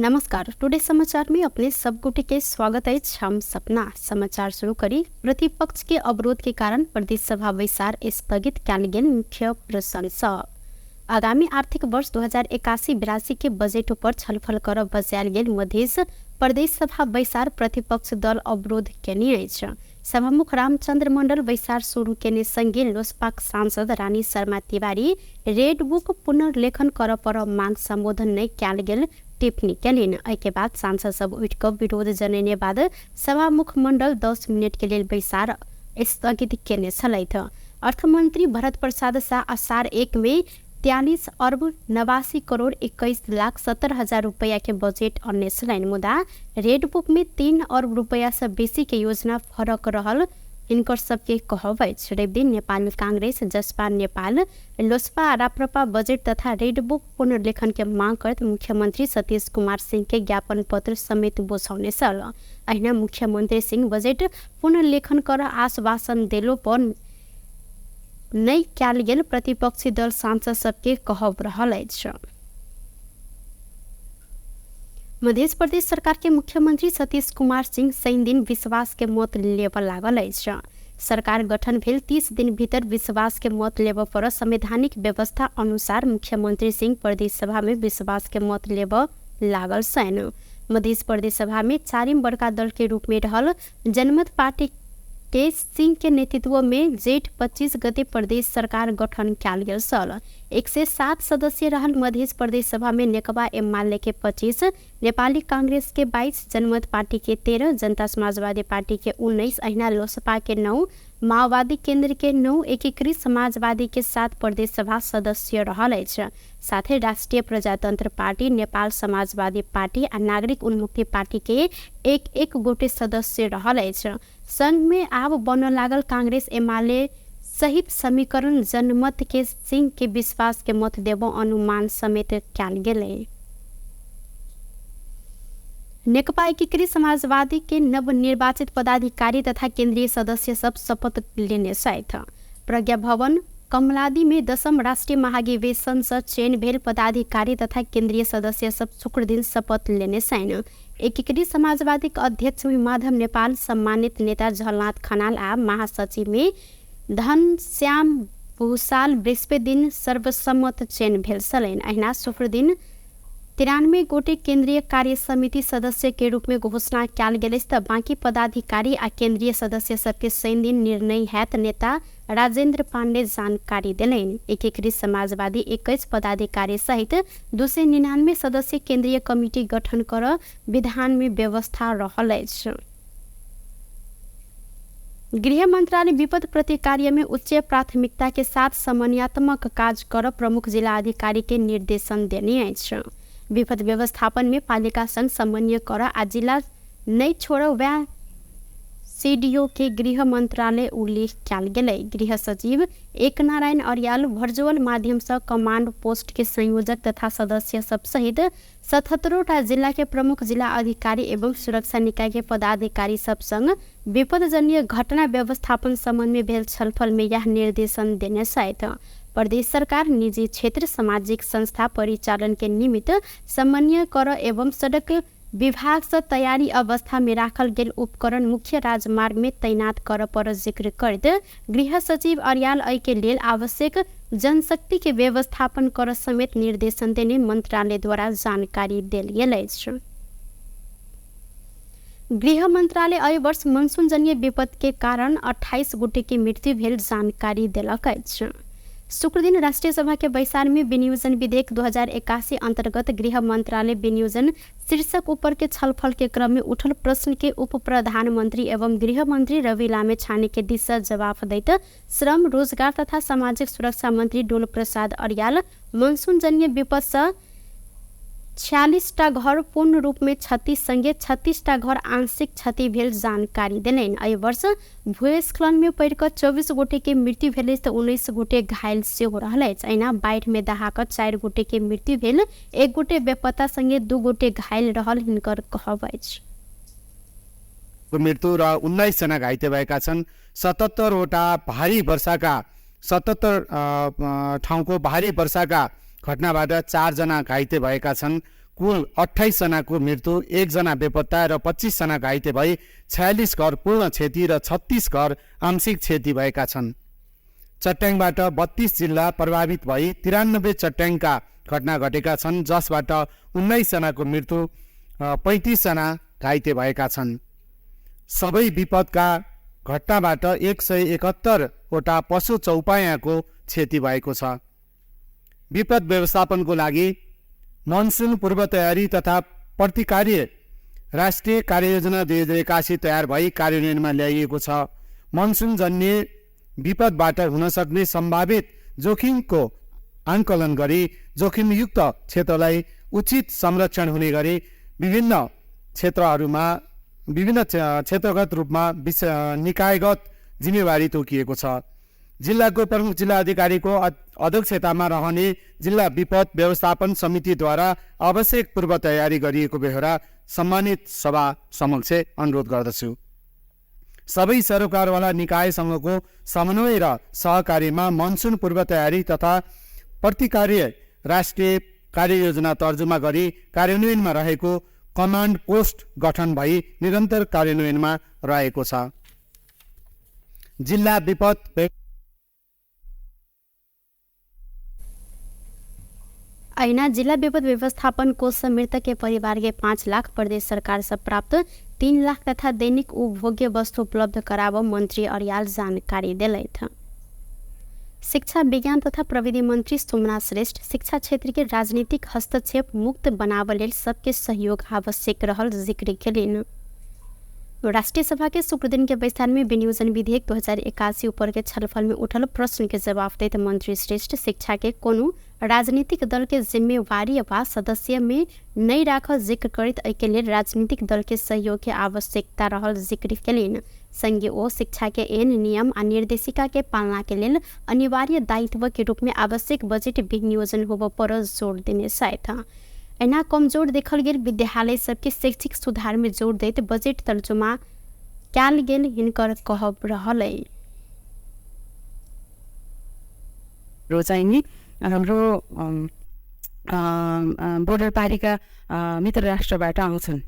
नमस्कार। टुडे समाचार में अपने सबगोटे के स्वागत है। हम सपना समाचार शुरू करी। प्रतिपक्ष के अवरोध के कारण प्रदेश सभा बैसार स्थगित कैल गेल। मुख्य प्रसंग आगामी आर्थिक वर्ष 2081-82 के बजेट पर छलफल कर बजायल गेल मध्य प्रदेश सभा बैसार प्रतिपक्ष दल अवरोध केने अछि। सभामुख रामचंद्र मंडल बैसार शुरू केने संगे लोजपा सांसद रानी शर्मा तिवारी रेड बुक पुनर्लेखन कर पर मांग संबोधन नहीं कैल गेल टिप्पणी केलिन। एके बाद सांसद सब उठ कर विरोध जनेने बाद सभामुख मंडल 10 मिनट के लिए बैसार स्थगित केने छलैथ। अर्थमंत्री भरत प्रसाद शाह असार 1 में 43 अरब 89 करोड़ 21,70,000 रुपया के बजेट अन्य छलैन। मुदा रेड बुक में 3 अरब रुपया से बेसी के योजना फरक रहल इनकर सबके कहब अछि। रवि दिन नेपाल कांग्रेस, जसपा नेपाल, लोजपा, राप्रपा बजेट तथा रेड बुक पुनर्लेखन के मांग करत मुख्यमंत्री सतीश कुमार सिंह के ज्ञापन पत्र समेत बोझौने छल। अहिना मुख्यमंत्री सिंह बजेट पुनर्लेखन कर आश्वासन देलो पर नहीं कैल गेल प्रतिपक्षी दल सांसद सबके कहब रहल अछि। मध्य प्रदेश सरकार के मुख्यमंत्री सतीश कुमार सिंह शनि दिन विश्वास के मत लेब लागल अछि। सरकार गठन भेल 30 दिन भीतर विश्वास के मत लेब पर संवैधानिक व्यवस्था अनुसार मुख्यमंत्री सिंह प्रदेश सभा में विश्वास के मत लेब लागल छन्। मध्य प्रदेश सभा में 4वीं बड़का दल के रूप में रहल जनमत पार्टी के सिंह के नेतृत्व में जेठ 25 गते प्रदेश सरकार गठन कैल गेल छल। 107 सदस्य रहल मध्य प्रदेश सभा में नेकपा एमाले के 25, नेपाली कांग्रेस के 22, जनमत पार्टी के 13, जनता समाजवादी पार्टी के 19, अहिना लोजपा के 9, माओवादी केंद्र के 9, एकीकृत समाजवादी के 7 प्रदेश सभा सदस्य रहल अछि। साथे राष्ट्रीय प्रजातंत्र पार्टी, नेपाल समाजवादी पार्टी आ नागरिक उन्मुक्ति पार्टी के एक गोटे सदस्य रहल अछि। संघ में आब बन लागल कांग्रेस एमाले सहित समीकरण जनमत के सिंह के विश्वास के मत देबो अनुमान समेत कैल गेलै। नेकपा एकीकृत समाजवादी के नवनिर्वाचित पदाधिकारी तथा केंद्रीय सदस्य सब शपथ लेने छथि। प्रज्ञा भवन कमलादी में 10म राष्ट्रीय महाधिवेशन से चयन भेल पदाधिकारी तथा केंद्रीय सदस्य सब शुक्र दिन शपथ लेने छन्। एकीकृत समाजवादी के अध्यक्ष में माधव नेपाल, सम्मानित नेता झलनाथ खनाल आ महासचिव में धनश्याम भूषाल बृहस्पति दिन सर्वसम्मत चयन भेल छलैन। अहिना शुक्र दिन 93 गोटे केंद्रीय कार्य समिति सदस्य के रूप में घोषणा कैल गेल त बाकी पदाधिकारी आ केंद्रीय सदस्य सबके शनि दिन निर्णय हैत नेता राजेंद्र पांडे जानकारी देलैन। एकीकृत समाजवादी 21 पदाधिकारी सहित 299 सदस्य केंद्रीय कमिटी गठन कर विधान में व्यवस्था रहल अछि। गृह मंत्रालय विपद प्रतिक्रिया में उच्च प्राथमिकता के साथ समन्वयात्मक कार्य कर प्रमुख जिला अधिकारी के निर्देशन देने अछि। विपद व्यवस्थापन में पालिका संग समन्वय कर आ जिला नहीं छोड़ वह सीडीओ के गृह मंत्रालय उल्लेख कैल गेलै। गृह सचिव एक नारायण अर्याल वर्चुअल माध्यम से कमांड पोस्ट के संयोजक तथा सदस्य सब सहित 77टा जिला के प्रमुख जिला अधिकारी एवं सुरक्षा निकाय के पदाधिकारी सब संग विपदजन्य घटना व्यवस्थापन संबंध में भेल छलफल में यह निर्देशन देने छथि। प्रदेश सरकार निजी क्षेत्र सामाजिक संस्था परिचालन के निमित्त समन्वय कर एवं सड़क विभाग से तैयारी अवस्था में राखल गेल उपकरण मुख्य राजमार्ग में तैनात कर पर जिक्र करते गृह सचिव अर्याल एहि के लेल आवश्यक जनशक्ति के व्यवस्थापन कर समेत निर्देशन देने मंत्रालय द्वारा जानकारी देल गेल अछि। गृह मंत्रालय एहि वर्ष मानसून जन्य विपद के कारण 28 गोटे की मृत्यु भेल जानकारी देलक अछि। शुक्र दिन राष्ट्रीय सभा के बैसार में विनियोजन विधेयक 2081 अंतर्गत गृह मंत्रालय विनियोजन शीर्षक ऊपर के छलफल के क्रम में उठल प्रश्न के उप प्रधानमंत्री एवं गृह मंत्री रवि लामे छाने के दिशा जवाब दैत श्रम, रोजगार तथा सामाजिक सुरक्षा मंत्री डोल प्रसाद अर्याल मानसून जन्य विपद से 46टा घर पूर्ण रूप में क्षति संगे 36टा घर आंशिक क्षति भेल जानकारी देलैन। एहि वर्ष भूस्खलन में पड़ कर 24 गोटे के मृत्यु भेल तो 19 गोटे घायल सेहो रहल अछि। अहिना बाढ़ में दहाकर 4 गोटे के मृत्यु भेल, 1 गोटे बेपत्ता संगे 2 गोटे घायल रहल हिनकर कहब अछि। मृत्यु र 19 जना घाइते भएका छन्। 77 वटा भारी वर्षाका 77 ठाउँको भारी वर्षाका घटनाबाट 4 जना घाइते भएका छन्। कुल 28 जनाको मृत्यु, 1 जना बेपत्ता र 25 जना घाइते भई 46 घर पूर्ण क्षति र 36 घर आंशिक क्षति भएका छन्। चट्याङबाट 32 जिल्ला प्रभावित भई 93 चट्याङका घटना घटेका छन्, जसबाट 19 जनाको मृत्यु, 35 जना घाइते भएका छन्। सबै विपदका घटनाबाट 171 वटा पशु चौपायाको क्षति भएको छ। विपद व्यवस्थापनको लागि मनसुन पूर्व तयारी तथा प्रतिकार्य राष्ट्रिय कार्ययोजना 2081 तयार भई कार्यान्वयनमा ल्याइएको छ। मनसुन जन्य विपदबाट हुन सक्ने सम्भावित जोखिमको आंकलन गरी जोखिमयुक्त क्षेत्रलाई उचित संरक्षण हुने गरी विभिन्न क्षेत्रगत रूपमा निकायगत जिम्मेवारी तोकिएको छ। जिल्लाको प्रमुख जिल्ला अधिकारीको अध्यक्षतामा रहने जिल्ला विपद व्यवस्थापन समितिद्वारा आवश्यक पूर्व तयारी गरिएको बेहोरा सम्मानित सभा समक्ष अनुरोध गर्दछु। सबै सरकारवाला निकायसँगको समन्वय र सहकार्यमा मनसुन पूर्व तयारी तथा प्रतिकार्य राष्ट्रिय कार्ययोजना तर्जुमा गरी कार्यान्वयनमा रहेको कमान्ड पोस्ट गठन भई निरन्तर कार्यान्वयनमा रहेको छ। जिल्ला विपद ऐना जिला विपद व्यवस्थापन कोष से मृतक के परिवार के 5 लाख, प्रदेश सरकार से प्राप्त 3 लाख तथा दैनिक उपभोग्य वस्तु उपलब्ध कराव मंत्री अर्याल जानकारी दिले थे। शिक्षा विज्ञान तथा प्रविधि मंत्री सोमनाथ श्रेष्ठ शिक्षा क्षेत्र के राजनीतिक हस्तक्षेप मुक्त बनाव लेल सबके सहयोग आवश्यक रहल जिक्र केलिन। राष्ट्रीय सभा के शुक्र दिन के बैठक में विनियोजन विधेयक 2081 ऊपर के छलफल में उठल प्रश्न के जवाब देते मंत्री श्रेष्ठ शिक्षा के कोनो राजनीतिक दल के जिम्मेवारी वा सदस्य में नहीं राखल जिक्र करित एके लेल राजनीतिक दल के सहयोग के आवश्यकता रहल जिक्र केलिन। संघीय ओ शिक्षा के एन नियम आ निर्देशिका के पालना के लेल अनिवार्य दायित्व के रूप में आवश्यक बजट विनियोजन होब पर जोड़ देने साथ एना कमजोर देखल गेल विद्यालय सबके शैक्षिक सुधार में जोड़ देते बजट तर्जुमा कैल गेल हिनकर कहब रहल। रोजाइनी हाम्रो बोर्डर पारिका मित्र राष्ट्रबाट आउँछन्।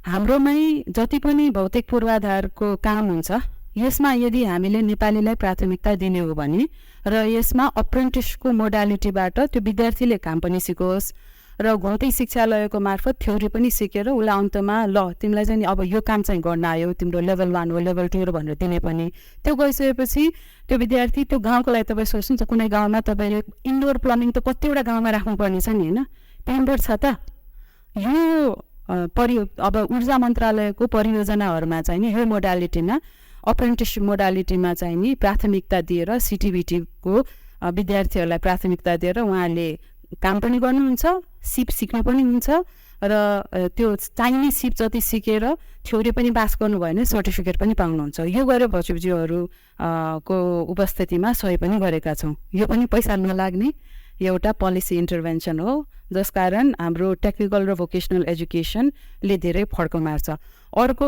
हाम्रोमै जति पनि भौतिक पूर्वाधारको काम हुन्छ यसमा यदि हामीले नेपालीलाई प्राथमिकता दिने हो भने र यसमा अप्रेन्टिसको मोडालिटीबाट त्यो विद्यार्थीले काम पनि सिकोस् र भौतिक शिक्षालयको मार्फत थ्योरी पनि सिकेर उसलाई अन्तमा ल तिमीलाई चाहिँ अब यो काम चाहिँ गर्न आयो, तिम्रो लेभल 1 हो लेभल 2 भनेर दिने पनि त्यो गइसकेपछि त्यो विद्यार्थी त्यो गाउँको लागि तपाईँ सोच्नुहुन्छ कुनै गाउँमा तपाईँले इन्डोर प्लम्बिङ त कतिवटा गाउँमा राख्नुपर्ने छ नि होइन, टेन्डर छ त। यो अब ऊर्जा मन्त्रालयको परियोजनाहरूमा चाहिँ नि यो मोडालिटीमा अप्रेन्टिससिप मोडालिटीमा चाहिँ नि प्राथमिकता दिएर सिटिबिटीको विद्यार्थीहरूलाई प्राथमिकता दिएर उहाँले काम पनि गर्नुहुन्छ, सिप सिक्नु पनि हुन्छ र त्यो चाहिने सिप जति सिकेर थ्योरी पनि पास गर्नुभयो भने सर्टिफिकेट पनि पाउनुहुन्छ। यो गरेर बच्चीहरू को उपस्थितिमा सही पनि गरेका छौँ। यो पनि पैसा नलाग्ने एउटा पोलिसी इन्टरभेन्सन हो जसकारण हाम्रो टेक्निकल र भोकेसनल एजुकेसनले धेरै फड्को मार्छ। अर्को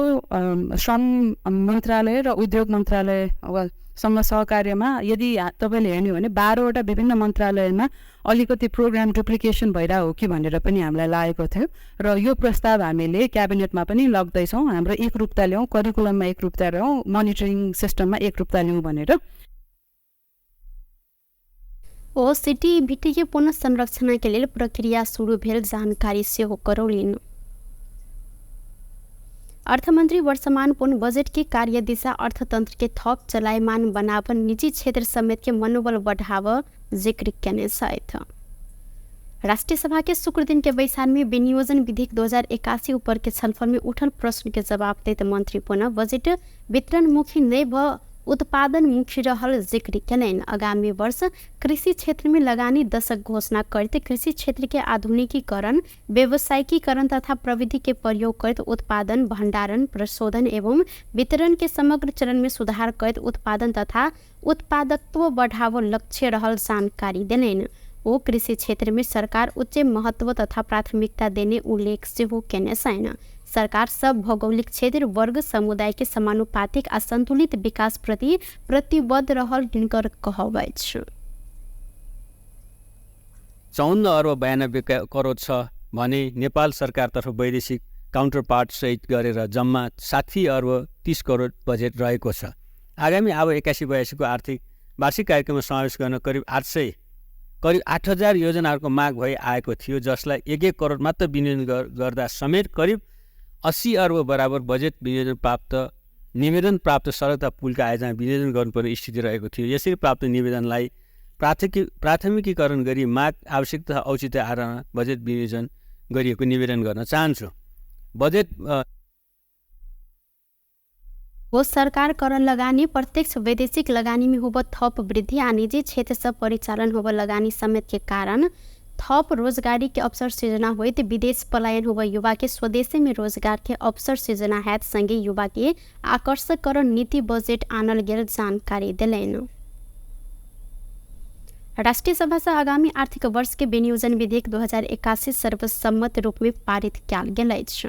श्रम मन्त्रालय र उद्योग मन्त्रालयसँग सहकार्यमा यदि तपाईँले हेर्नु भने 12वटा विभिन्न मन्त्रालयमा अलिकति प्रोग्राम डुप्लिकेसन भइरहेको हो कि भनेर पनि हामीलाई लागेको थियो र यो प्रस्ताव हामीले क्याबिनेटमा पनि लग्दैछौँ। हाम्रो एकरूपता ल्याउँ, करिकुलममा एकरूपता ल्याउँ, मोनिटरिङ सिस्टममा एकरूपता ल्याउँ भनेर। ओ सिटिबिटी के पुनः संरक्षण के लिए प्रक्रिया शुरू भेल जानकारी से हो करौलिन। अर्थमंत्री वर्तमान पुनः बजट की कार्य दिशा अर्थतंत्र के थप चलायमान बनाव निजी क्षेत्र समेत के मनोबल बढ़ाव जिक्र करने साथ राष्ट्रीय सभा के शुक्र दिन के बैठक में विनियोजन विधेयक 2081 ऊपर के छलफल में उठल प्रश्न के जवाब देते मंत्री पुनः बजट वितरण मुखी नहीं व उत्पादन मुखी रहल जिक्र कैलन। आगामी वर्ष कृषि क्षेत्र में लगानी दशक घोषणा करते कृषि क्षेत्र के आधुनिकीकरण, व्यावसायिकीकरण तथा प्रविधि के प्रयोग करते उत्पादन, भंडारण, प्रशोधन एवं वितरण के समग्र चरण में सुधार करते उत्पादन तथा उत्पादकत्व बढ़ाव लक्ष्य रहल जानकारी दिलेन। वो कृषि क्षेत्र में सरकार उच्च महत्व तथा प्राथमिकता देने उल्लेख से हो कहने साइन सरकार सब भौगोलिक क्षेत्र वर्ग समुदाय के समानुपातिक आ संतुलित विकास प्रति प्रतिबद्ध रहल हिनकर कहब अछि। 54 अर्ब 92 करोड छ भने नेपाल सरकारतर्फ वैदेशिक काउन्टरपार्ट सहित गरेर जम्मा 60 अर्ब 30 करोड बजेट रहेको छ। आगामी अब 81-82 को आर्थिक वार्षिक कार्यक्रममा समावेश गर्न करिब 8,000 योजनाहरूको माग भई आएको थियो, जसलाई 1-1 करोड मात्र विनियोजन गर्दा समेत करिब 80 अर्ब बराबर बजेट निवेदन प्राप्त सडक तथा पुलका आयोजना विनियोजन गर्नुपर्ने स्थिति रहेको थियो। यसरी प्राप्त निवेदनलाई प्राथमिकीकरण गरी माग, आवश्यकता तथा औचित्य आधारमा बजेट विनियोजन गरिएको निवेदन गर्न चाहन्छु। बजेट वो सरकार कर लगानी प्रत्यक्ष वैदेशिक लगानी में होब थप वृद्धि आ निजी क्षेत्र से परिचालन होब लगानी समेत के कारण थप रोजगारी के अवसर सृजना होते विदेश पलायन होब युवा के स्वदेशी में रोजगार के अवसर सृजना हैत संगे युवा के आकर्षक कर नीति बजेट आनल गेल जानकारी दिलैन। राष्ट्रीय सभा से आगामी आर्थिक वर्ष के विनियोजन विधेयक 2081 सर्वसम्मत रूप में पारित किया गेल अछि।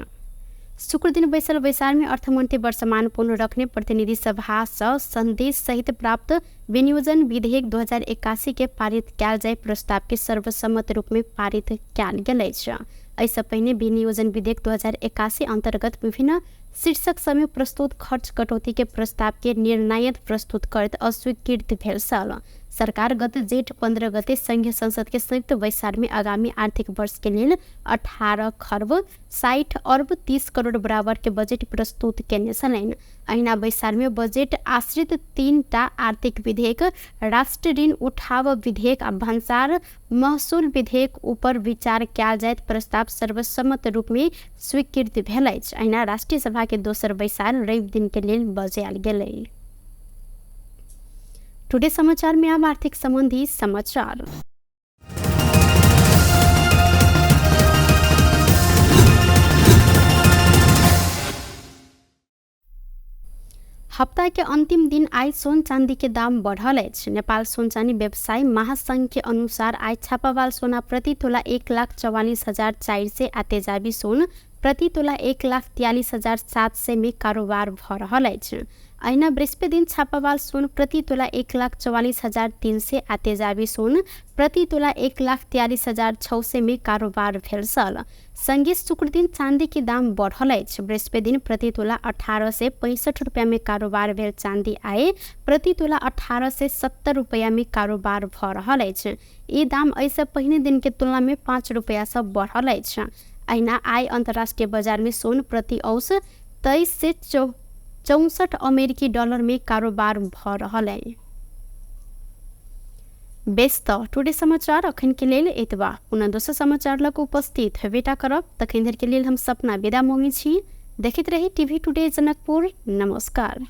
शुक्र दिन बैसल बैसार में अर्थमंत्री वर्षमान पूर्ण रखने प्रतिनिधि सभा से संदेश सहित प्राप्त विनियोजन विधेयक 2081 के पारित किया जाए प्रस्ताव के सर्वसम्मत रूप में पारित किया गेल अछि। ऐसा पहले विनियोजन विधेयक 2081 अंतर्गत विभिन्न शीर्षक समय प्रस्तुत खर्च कटौती के प्रस्ताव के निर्णायक प्रस्तुत करत अस्वीकृत भेल छल। सरकार गत जेठ 15 गते संघीय संसद के संयुक्त बैसार में आगामी आर्थिक वर्ष के लिए 18 खर्ब 60 अर्ब 30 करोड़ बराबर के बजेट प्रस्तुत केने छलैन। अहिना बैसार में बजेट आश्रित 3टा आर्थिक विधेयक, राष्ट्र ऋण उठाव विधेयक आ भन्सार महसूल विधेयक ऊपर विचार किया जायत प्रस्ताव सर्वसम्मत रूप में स्वीकृत भेल अछि। अहिना राष्ट्रीय सभा के दोसर बैसार रवि दिन के लिए बजायल गेलै। टुडे समाचार में अब आर्थिक संबंधी समाचार। हफ्ता के अंतिम दिन आज सोन चांदी के दाम बढ़ल अछि। नेपाल सोन चांदी व्यवसायी महासंघ के अनुसार आज छापावाल सोना प्रति तोला 1,44,400 आ तेजाबी सोन प्रति तोला 1,43,700 में कारोबार भ रहल अछि। अहिना बृहस्पति दिन छापावाल सोन प्रति तोला 1,44,300 आ तेजाबी सोन प्रति तोला 1,43,600 में कारोबार भेल छल। संगे शुक्र दिन चांदी के दाम बढ़ल अछि। बृहस्पति दिन प्रति तोला 1,865 रुपया में कारोबार भेल चांदी आए प्रति तोला 1,870 रुपया में कारोबार भ रहल अछि। ई दाम ऐसे पहिने दिन के तुलना में 5 रुपया से बढ़ल अछि। अहिना आइ अंतर्राष्ट्रीय बाजार में सोन प्रति औंस 23 से 64 अमेरिकी डॉलर में कारोबार भ रहल है। व्यस्त टुडे समाचार अखन के लेल एतबा। पुनः दोसर समाचार लग उपस्थित हेबेटा करब। तखन धरि के लेल हम सपना विदा मांगै छी। देखैत रही टीवी टुडे जनकपुर। नमस्कार।